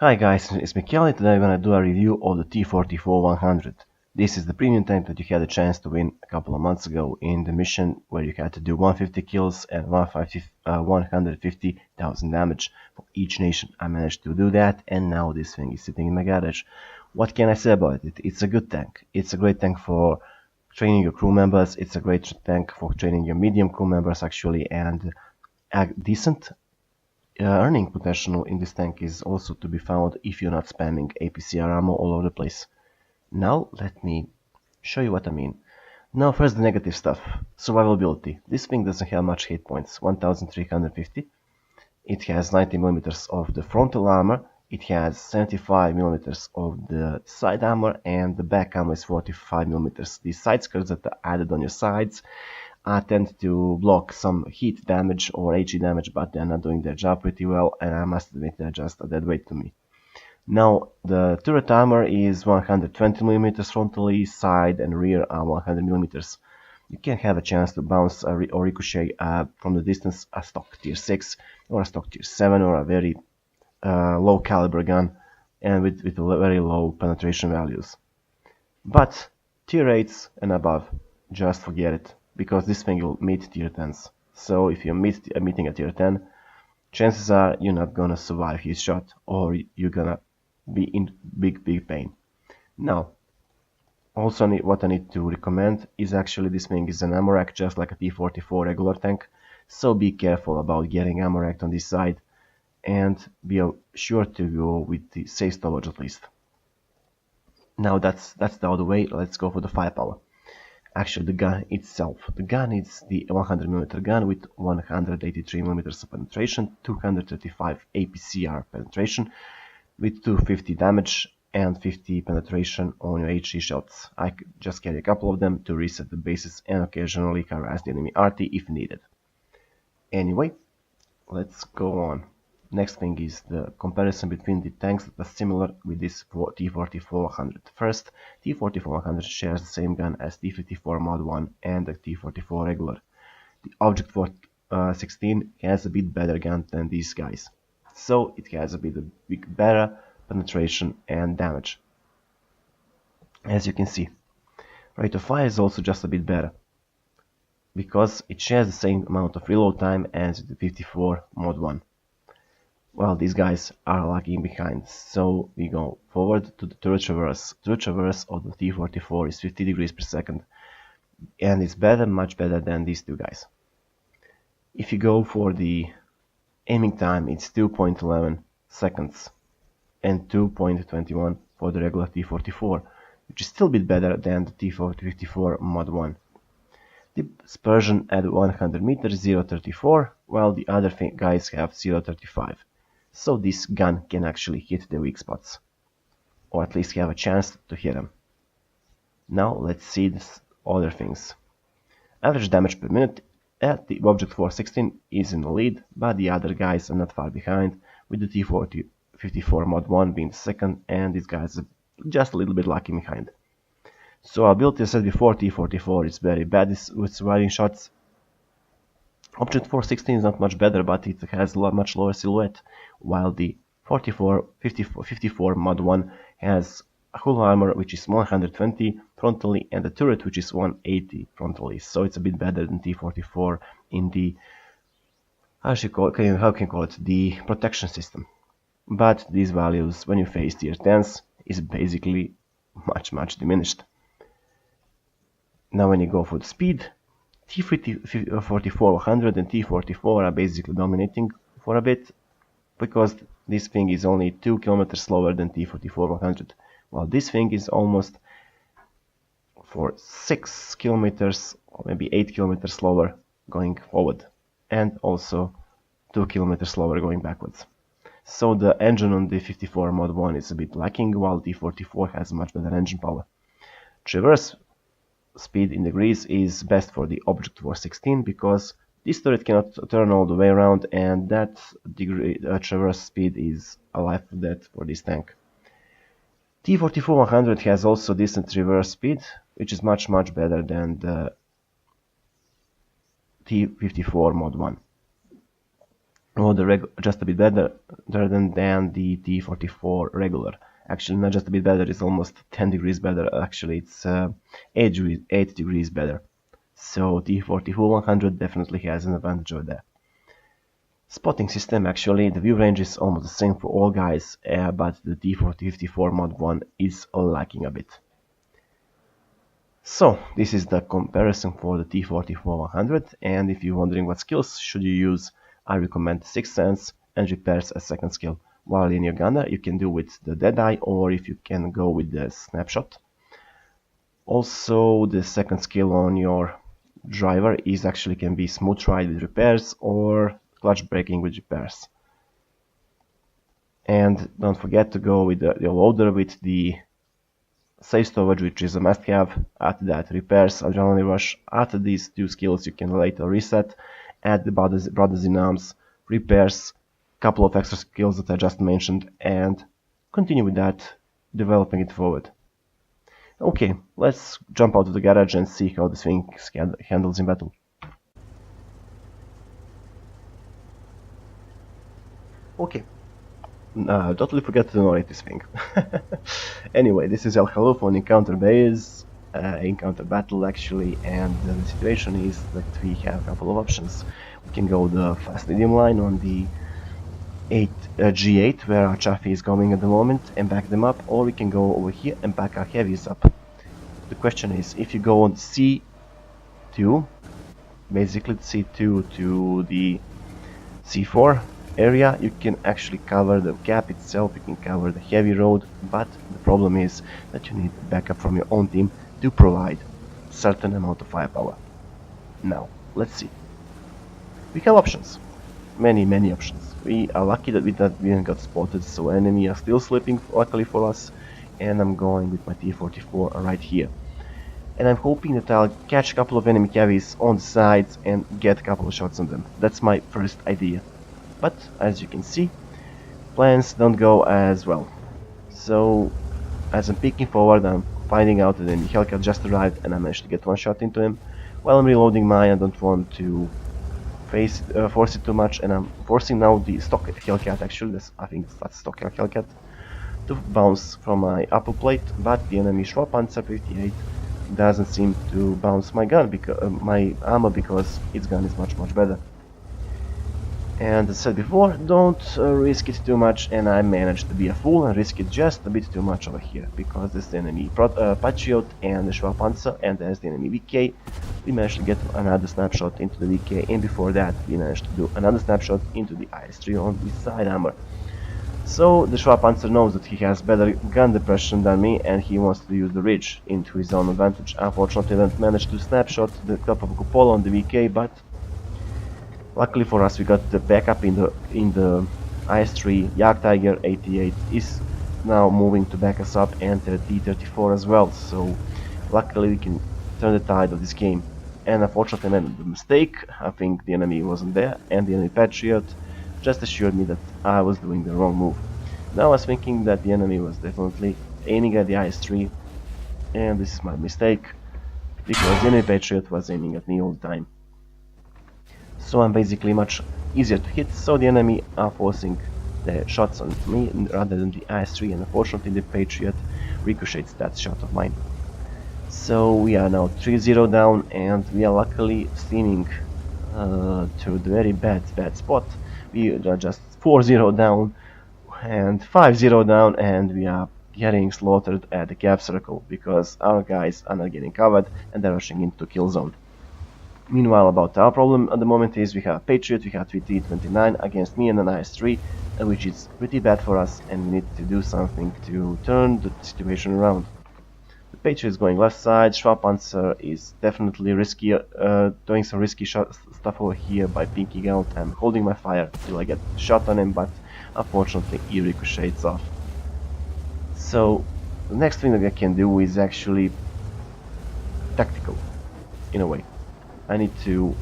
Hi guys, it's Michele. Today I'm gonna do a review of the T-44-100. This is the premium tank that you had a chance to win a couple of months ago in the mission where you had to do 150 kills and 150,000 damage for each nation. I managed to do that, and now this thing is sitting in my garage. What can I say about it? It's a good tank. It's a great tank for training your crew members. It's a great tank for training your medium crew members actually, and a decent earning potential in this tank is also to be found if you're not spamming APCR ammo all over the place. Now let me show you what I mean. Now first the negative stuff. Survivability. This thing doesn't have much hit points, 1350. It has 90mm of the frontal armor, it has 75mm of the side armor, and the back armor is 45mm. These side skirts that are added on your sides tend to block some heat damage or HE damage, but they're not doing their job pretty well, and I must admit they're just a dead weight to me. Now the turret armor is 120mm frontally, side and rear are 100mm. You can have a chance to bounce or ricochet from the distance a stock tier 6 or a stock tier 7 or a very low caliber gun and with very low penetration values. But tier 8s and above, just forget it, because this thing will meet tier 10s. So if you're meeting a tier 10, chances are you're not gonna survive his shot, or you're gonna be in big pain. Now, also what I need to recommend is actually this thing is an ammo rack just like a T-44 regular tank, so be careful about getting ammo racked on this side, and be sure to go with the safe storage at least. Now that's the other way. Let's go for the firepower. Actually, the gun itself. The gun is the 100mm gun with 183mm of penetration, 235 APCR penetration, with 250 damage and 50 penetration on your HE shots. I just carry a couple of them to reset the bases and occasionally harass the enemy RT if needed. Anyway, let's go on. Next thing is the comparison between the tanks that are similar with this T-44-100. First, T-44-100 shares the same gun as T-54 Mod 1 and the T-44 regular. The Object 16 has a bit better gun than these guys, so it has a bit better penetration and damage. As you can see, rate of fire is also just a bit better, because it shares the same amount of reload time as the 54 Mod 1. Well, these guys are lagging behind, so we go forward to the turret traverse. Turret traverse of the T-44 is 50 degrees per second, and it's better, much better than these two guys. If you go for the aiming time, it's 2.11 seconds and 2.21 for the regular T-44, which is still a bit better than the T-54 Mod 1. The dispersion at 100 meters 0.34, while the other guys have 0.35. So this gun can actually hit the weak spots, or at least have a chance to hit them. Now let's see this other things. Average damage per minute at the Object 416 is in the lead, but the other guys are not far behind, with the T-54 Mod 1 being the second, and these guys are just a little bit lagging behind. So ability, as I said before, T-44 is very bad with surviving shots. Object 416 is not much better, but it has a much lower silhouette, while the 54 Mod 1 has a hull armor which is 120 frontally and a turret which is 180 frontally, so it's a bit better than T-44 in the, how can you call it, the protection system. But these values, when you face tier 10s, is basically much diminished. Now when you go for the speed, T-44-100 and T-44 are basically dominating for a bit, because this thing is only 2 km slower than T-44-100, while this thing is almost for 6 km or maybe 8 km slower going forward, and also 2 km slower going backwards. So the engine on the 54 Mod 1 is a bit lacking, while T-44 has much better engine power. Traverse speed in degrees is best for the Object 416, because this turret cannot turn all the way around, and that traverse speed is a life or death for this tank. T-44-100 has also decent reverse speed, which is much better than the T-54 Mod 1. or just a bit better than the T44 regular. Actually, not just a bit better, it's almost 10 degrees better. Actually, it's 8 degrees better. So T44 100 definitely has an advantage over there. Spotting system, actually, the view range is almost the same for all guys, but the T4054 mod 1 is lacking a bit. So, this is the comparison for the T44-100, and if you're wondering what skills should you use, I recommend Sixth Sense and Repairs as second skill. While in your gunner, you can do with the Deadeye, or if you can go with the Snapshot. Also, the second skill on your driver is actually can be Smooth Ride with Repairs or Clutch Braking with Repairs. And don't forget to go with your loader with the Safe Storage, which is a must-have. After that, Repairs, Adrenaline Rush. After these two skills, you can later reset, add the Brothers in Arms, Repairs, couple of extra skills that I just mentioned, and continue with that, developing it forward. Okay, let's jump out of the garage and see how this thing handles in battle. Okay. Totally forgot to narrate this thing. Anyway, this is El Khaluf on Encounter Base, Encounter Battle actually, and the situation is that we have a couple of options. We can go the fast medium line on the G8 where our Chaffee is going at the moment and back them up, or we can go over here and back our heavies up. The question is, if you go on C2, basically C2 to the C4 area, you can actually cover the gap itself, you can cover the heavy road, but the problem is that you need backup from your own team to provide certain amount of firepower. Now, let's see. We have options. Many options. We are lucky that we didn't got spotted, so enemy are still sleeping, luckily for us, and I'm going with my T44 right here. And I'm hoping that I'll catch a couple of enemy cavies on the sides and get a couple of shots on them. That's my first idea. But, as you can see, plans don't go as well. So, as I'm peeking forward, I'm finding out that the Hellcat just arrived and I managed to get one shot into him. While I'm reloading mine, I don't want to force it too much, and I'm forcing now the stock Hellcat, actually, I think that's stock Hellcat, to bounce from my upper plate, but the enemy Schwalpanzer 58 doesn't seem to bounce my gun, my armor, because its gun is much better. And as I said before, don't risk it too much, and I managed to be a fool and risk it just a bit too much over here, because there's the enemy Patriot and the Schwalpanzer, and there's the enemy VK. We managed to get another snapshot into the VK, and before that we managed to do another snapshot into the IS-3 on the side armor. So the Schwalpanzer knows that he has better gun depression than me, and he wants to use the ridge into his own advantage. Unfortunately, I didn't manage to snapshot the top of Cupola on the VK, but luckily for us, we got the backup in the IS-3. Jagdtiger 88 is now moving to back us up, and the T-34 as well. So luckily we can turn the tide of this game. And unfortunately I made a mistake. I think the enemy wasn't there, and the enemy Patriot just assured me that I was doing the wrong move. Now I was thinking that the enemy was definitely aiming at the IS-3, and this is my mistake, because the enemy Patriot was aiming at me all the time. So I'm basically much easier to hit, so the enemy are forcing the shots on me rather than the IS-3, and unfortunately the Patriot ricochets that shot of mine. So we are now 3-0 down, and we are luckily steaming to the very bad spot. We are just 4-0 down and 5-0 down, and we are getting slaughtered at the cap circle because our guys are not getting covered and they're rushing into kill zone. Meanwhile, about our problem at the moment is we have Patriot, we have T-29 against me and an IS-3, which is pretty bad for us, and we need to do something to turn the situation around. The Patriot is going left side, Schwalpanzer is definitely risky, doing some risky stuff over here by pinking out. I'm holding my fire till I get shot on him, but unfortunately he ricochets off. So the next thing that I can do is actually tactical, in a way. I need to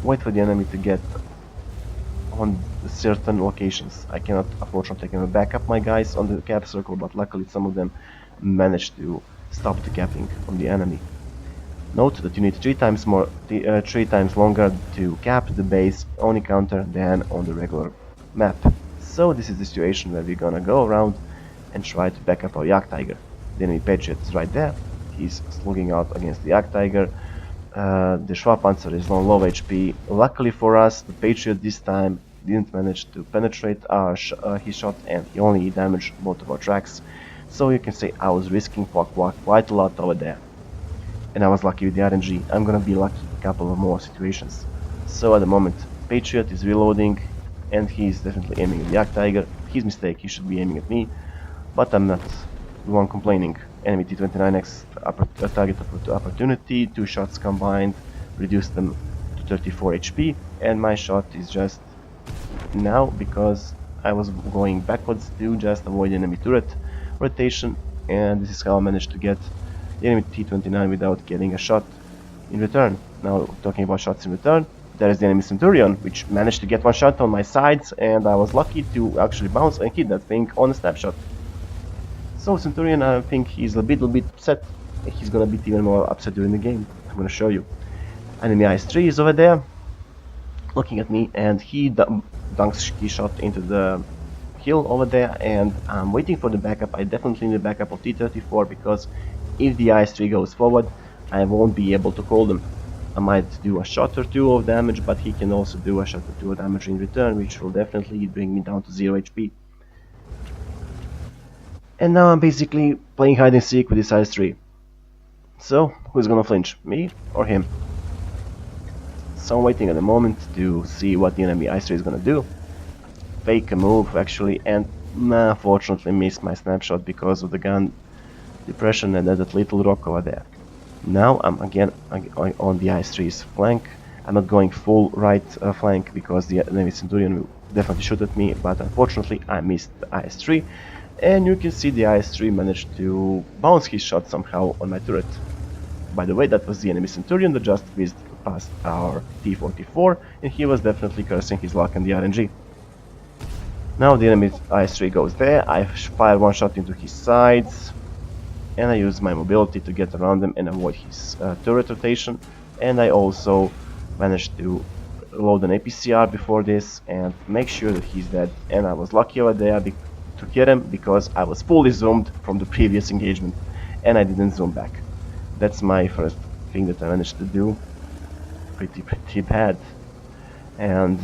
wait for the enemy to get on certain locations. I cannot, unfortunately, back up my guys on the cap circle, but luckily some of them managed to stop the capping on the enemy. Note that you need three times longer to cap the base on encounter than on the regular map. So this is the situation where we're gonna go around and try to back up our Yak Tiger. The enemy Patriot is right there. He's slugging out against the Yak Tiger. The Schwarpanzer is on low HP. Luckily for us, the Patriot this time didn't manage to penetrate his shot, and he only damaged both of our tracks. So you can say I was risking quite a lot over there. And I was lucky with the RNG. I'm gonna be lucky a couple of more situations. So at the moment, Patriot is reloading, and he's definitely aiming at the Yak Tiger. His mistake, he should be aiming at me, but I'm not the one complaining. Enemy T-29X target opportunity, 2 shots combined, reduced them to 34 HP, and my shot is just now because I was going backwards to just avoid enemy turret rotation, and this is how I managed to get the enemy T-29 without getting a shot in return. Now, talking about shots in return, there is the enemy Centurion, which managed to get one shot on my sides, and I was lucky to actually bounce and hit that thing on a snapshot. So Centurion, I think he's a little bit upset. He's gonna be even more upset during the game. I'm gonna show you. Enemy IS-3 is over there, looking at me, and he dunks his shot into the hill over there, and I'm waiting for the backup. I definitely need the backup of T-34 because if the IS-3 goes forward, I won't be able to call them. I might do a shot or two of damage, but he can also do a shot or two of damage in return, which will definitely bring me down to 0 HP. And now I'm basically playing hide and seek with this IS-3. So, who's gonna flinch? Me or him? So I'm waiting at the moment to see what the enemy IS-3 is gonna do. Fake a move actually, and unfortunately missed my snapshot because of the gun depression and that little rock over there. Now I'm again on the IS-3's flank. I'm not going full right flank because the enemy Centurion will definitely shoot at me, but unfortunately I missed the IS-3, and you can see the IS-3 managed to bounce his shot somehow on my turret. By the way, that was the enemy Centurion that just whizzed past our T-44, and he was definitely cursing his luck in the RNG. Now the enemy IS-3 goes there, I fire one shot into his sides, and I use my mobility to get around him and avoid his turret rotation, and I also managed to load an APCR before this and make sure that he's dead, and I was lucky over there to get him because I was fully zoomed from the previous engagement and I didn't zoom back. That's my first thing that I managed to do pretty bad. And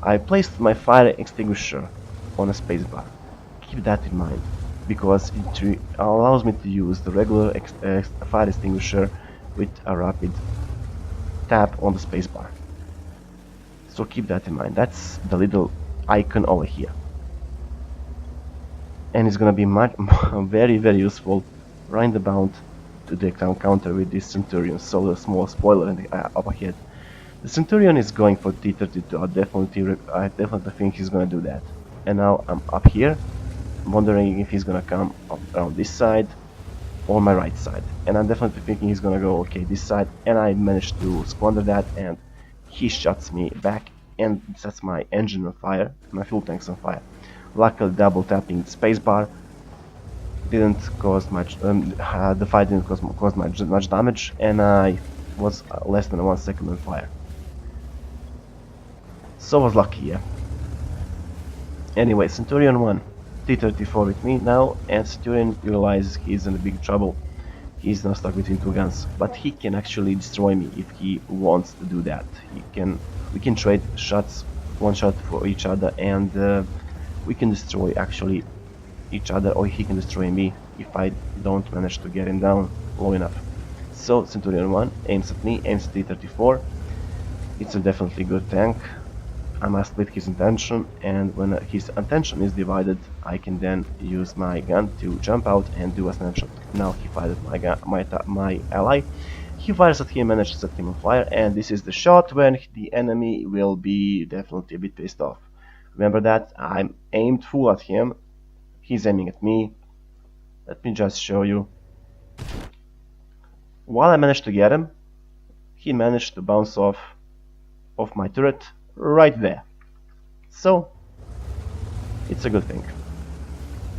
I placed my fire extinguisher on a spacebar. Keep that in mind, because it allows me to use the regular fire extinguisher with a rapid tap on the spacebar. So keep that in mind. That's the little icon over here, and it's gonna be very useful right about to the encounter with this Centurion. So a small spoiler in the, up ahead. The Centurion is going for T-32. I definitely think he's gonna do that. And now I'm up here, wondering if he's gonna come up around this side or my right side. And I'm definitely thinking he's gonna go okay this side. And I managed to squander that, and he shuts me back and sets my engine on fire, my fuel tank's on fire. Luckily, double tapping the spacebar didn't cause much. The fight didn't cause much damage, and I was less than 1 second on fire. So I was lucky, yeah. Anyway, Centurion won. T-34 with me now, and Centurion realizes he's in big trouble. He's now stuck between two guns, but he can actually destroy me if he wants to do that. We can trade shots, one shot for each other, and we can destroy actually each other, or he can destroy me if I don't manage to get him down low enough. So Centurion 1 aims at me, aims at T-34. It's a definitely good tank. I must split his attention, and when his attention is divided, I can then use my gun to jump out and do a snapshot. Now he fired at my ally. He fires at him, managed to set him on fire, and this is the shot when the enemy will be definitely a bit pissed off. Remember that I'm aimed full at him. He's aiming at me. Let me just show you. While I managed to get him, he managed to bounce off my turret right there. So it's a good thing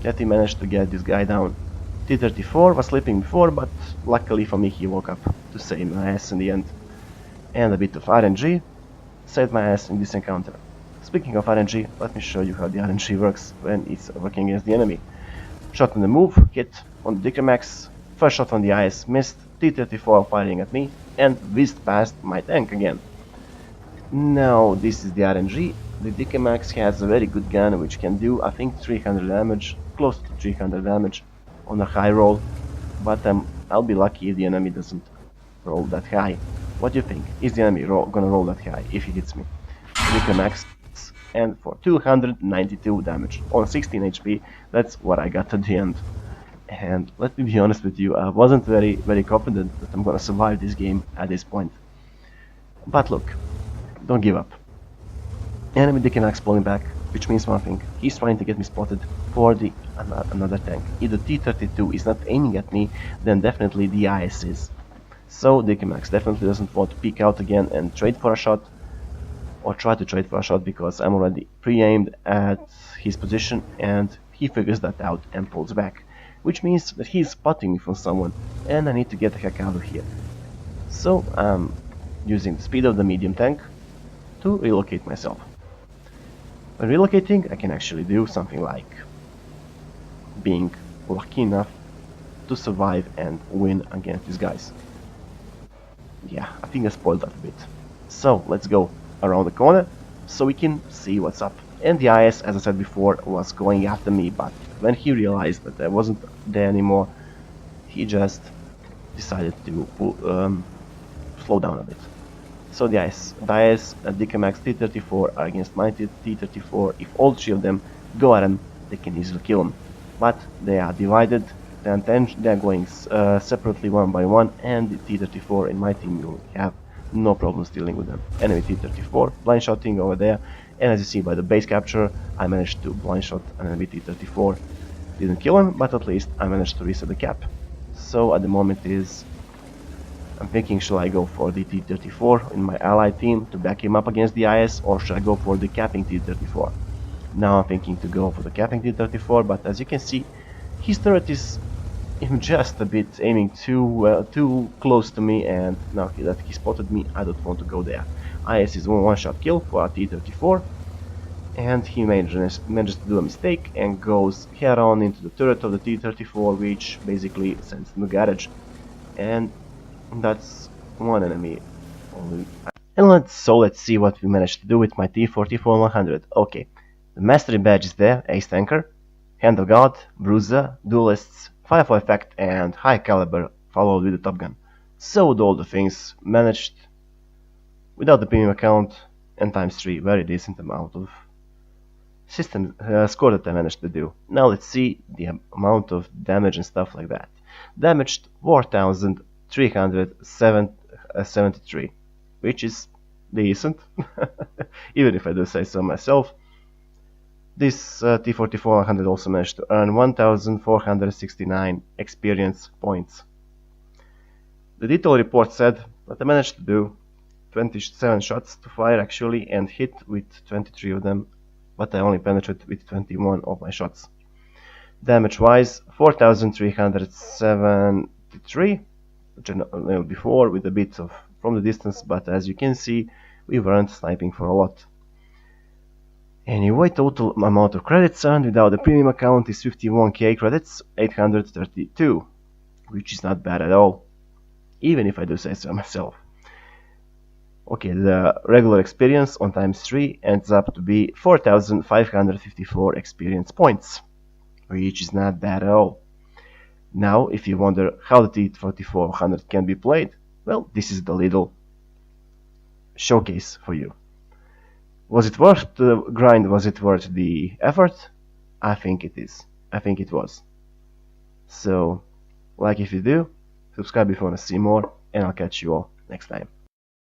that he managed to get this guy down. T34 was sleeping before, but luckily for me he woke up to save my ass in the end. And a bit of RNG saved my ass in this encounter. Speaking of RNG, let me show you how the RNG works when it's working against the enemy. Shot on the move, hit on the Dickermax, first shot on the IS missed, T34 firing at me, and whizzed past my tank again. Now this is the RNG. The Dickermax has a very good gun which can do I think 300 damage, close to 300 damage on a high roll, but I'll be lucky if the enemy doesn't roll that high. What do you think? Is the enemy gonna roll that high if he hits me? Dickermax, and for 292 damage on 16 HP, that's what I got at the end. And let me be honest with you, I wasn't very confident that I'm gonna survive this game at this point. But look, don't give up. Enemy Dickermax pulling back, which means one thing, he's trying to get me spotted for the another tank. If the T32 is not aiming at me, then definitely the IS is. So Dickermax definitely doesn't want to peek out again and trade for a shot, or try to trade for a shot, because I'm already pre-aimed at his position and he figures that out and pulls back, which means that he's spotting me from someone and I need to get the heck out of here. So I'm using the speed of the medium tank to relocate myself. When relocating, I can actually do something like being lucky enough to survive and win against these guys. Yeah, I think I spoiled that a bit. So let's go around the corner so we can see what's up. And the IS, as I said before, was going after me, but when he realized that I wasn't there anymore, he just decided to slow down a bit. So the IS Dickermax T34 are against my T34. If all three of them go at him, they can easily kill him. But they are divided, they are going separately one by one, and the T34 in my team will have no problems dealing with them. Enemy T34 blind shotting over there, and as you see by the base capture, I managed to blind shot an enemy T34. Didn't kill him, but at least I managed to reset the cap. So at the moment I'm thinking, shall I go for the T34 in my allied team to back him up against the IS, or should I go for the capping T34? Now I'm thinking to go for the capping T34, but as you can see, his turret is just a bit aiming too close to me, and now that he spotted me, I don't want to go there. IS is one-shot kill for our T34, and he manages to do a mistake and goes head on into the turret of the T34, which basically sends him to garage. And that's one enemy only. And let's see what we managed to do with my T44-100. Okay, the mastery badge is there, Ace Tanker, Hand of God, Bruiser, Duelists, Firefly Effect, and High Caliber, followed with the Top Gun. So with all the things managed without the premium account and ×3, very decent amount of system score that I managed to do. Now let's see the amount of damage and stuff like that. Damaged 4,373, which is decent, even if I do say so myself. This T44-100 also managed to earn 1,469 experience points. The detail report said that I managed to do 27 shots to fire actually and hit with 23 of them, but I only penetrated with 21 of my shots. Damage wise, 4,373, which I nailed before with a bit of from the distance, but as you can see, we weren't sniping for a lot. Anyway, total amount of credits earned without the premium account is 51k credits, 832, which is not bad at all, even if I do say so myself. Okay, the regular experience on ×3 ends up to be 4,554 experience points, which is not bad at all. Now, if you wonder how the T44-100 can be played, well, this is the little showcase for you. Was it worth the grind? Was it worth the effort? I think it is. I think it was. So, like if you do, subscribe if you want to see more, and I'll catch you all next time.